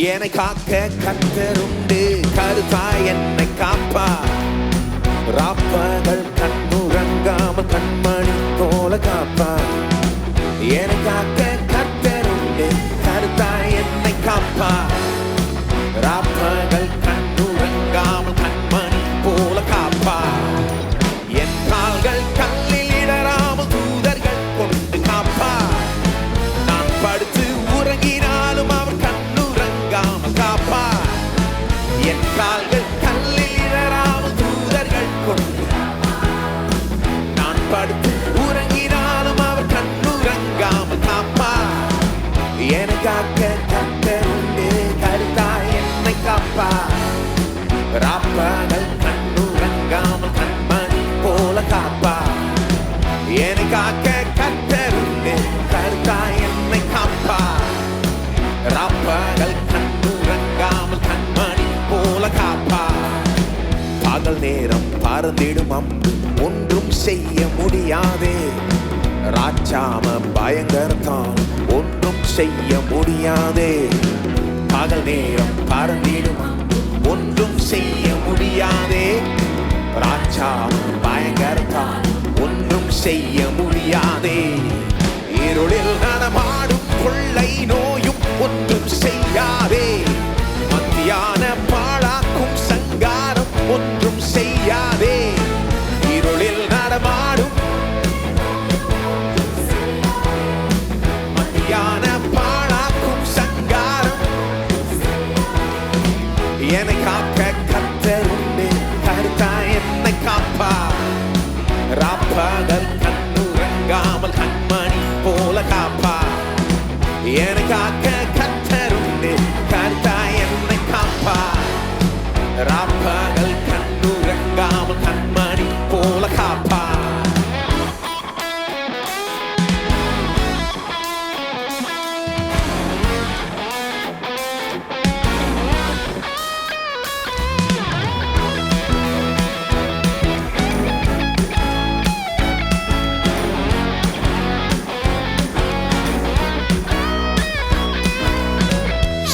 என்னை காக்க கர்த்தருண்டு, கருத்தாய் என்னை காப்பார். ராப்பகல் கண்ணுறங்காமல் கண்மணி போல காப்பார். என்னை காக்க கர்த்தருண்டு, கருத்தாய் என்னை காப்பார். ராப்பகல் கண்ணுறங்காமல் கண்மணி போல காப்பார். என் கால்கள் கல்லில் இடராமல் தூதர்கள் கொண்டு காப்பார். நான் படுத்து உறங்கினாலும் அவர் கண்ணுறங்காமல் காப்பார். என் கால்கள் கல்லில் இடராமல் தூதர்கள் கொண்டு, நான் படுத்து உறங்கினாலும் அவர் கண்ணுறங்காமல் காப்பார். என்னை காக்க கர்த்தருண்டு, கருத்தாய் என்னை காப்பார். ராப்பகல் கண்ணுறங்காமல் கண்மணி போல காப்பார். என்னை காக்க கர்த்தருண்டு, கருத்தாய் என்னை காப்பார். ராப்பகல் கண்ணுறங்காமல் கண்மணி போல காப்பார். பகல் நேரம் பறந்திடும் அம்பு ஒன்றும் செய்ய முடியாதே. ராட்சாம பயங்கரத்தால் ஒன்றும் செய்ய முடியாதே. பகல் நேரம் பறந்திடும் அம்பு ஒன்றும் செய்ய முடியாதே. ராட்சாம பயங்கரத்தால் ஒன்றும் செய்ய முடியாதே. இருளில் நடமாடும் கொள்ளை நோயும் ஒன்றும் செய்யாதே. மத்தியான பாழாக்கும் சங்காரம் ஒன்றும் செய்யாதே. இருளில் நடமாடும் மத்தியான பாழாக்கும் சங்காரம். என்னை காக்க கர்த்தருண்டு, கருத்தாய் என்னை காப்பார். ராப்பகல் கண்ணுறங்காமல் கண்மணி போல காப்பார். என்னை காக்க கர்த்தருண்டு, கருத்தாய் என்னை காப்பார். ராப்பகல் கண்ணுறங்காமல் கண்மணி போல காப்பார்.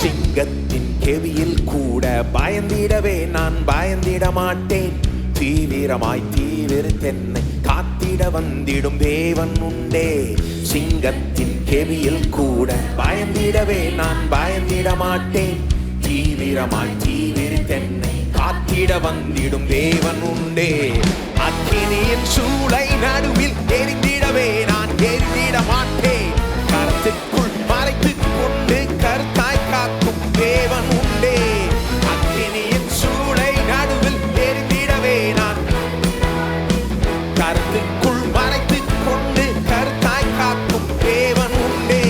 சிங்கத்தின் கெவியில் கூட பயந்திடவே நான் பயந்திட மாட்டேன். தீவிரமாய் தீவிரத்தென்னை காத்திட வந்திடும் தேவன் உண்டே. சிங்கத்தின் கெவியில் கூட பயந்திடவே நான் பயந்திட மாட்டேன். தீவிரமாய் தீவிரத்தென்னை காத்திட வந்திடும் தேவன் உண்டே. அக்கினியின் சூளை நடுவில் எரிந்திடவே நான் எரிந்திட மாட்டேன். கரத்துக்குள் மறைத்துக் கொண்டு கருத்தாய் காக்கும் தேவன் உண்டே. அக்கினியின் சூளை நடுவில் எரிந்திடவே நான் கருத்துக்குள் மறைத்துக் கொண்டு கருத்தாய் காக்கும் தேவன் உண்டே.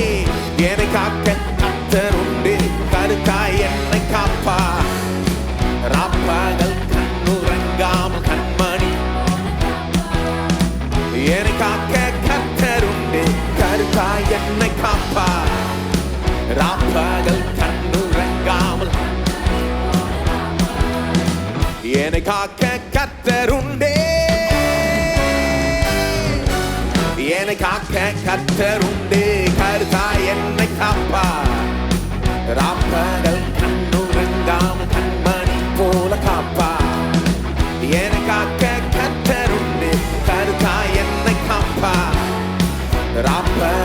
என்னை காக்க கர்த்தர் உண்டு, கருத்தாய் என்னை காப்பார். ராப்பகல் கண்ணுறங்காமல் கண்மணி. என்னை காக்க கர்த்தர் உண்டு, கருத்தாய் என்னை காப்பார். ராப்பகல் கண்ணுறங்காமல் என்னை காக்க கர்த்தர் உண்டே. என்னை காக்க கர்த்தர் உண்டு, கருத்தாய் என்னை காப்பார். ராப்பகல் கண்ணுறங்காமல் கண்மணி போல காப்பார். என்னை காக்க கர்த்தர் உண்டு, கருத்தாய் என்னை காப்பார். ராப்பகல்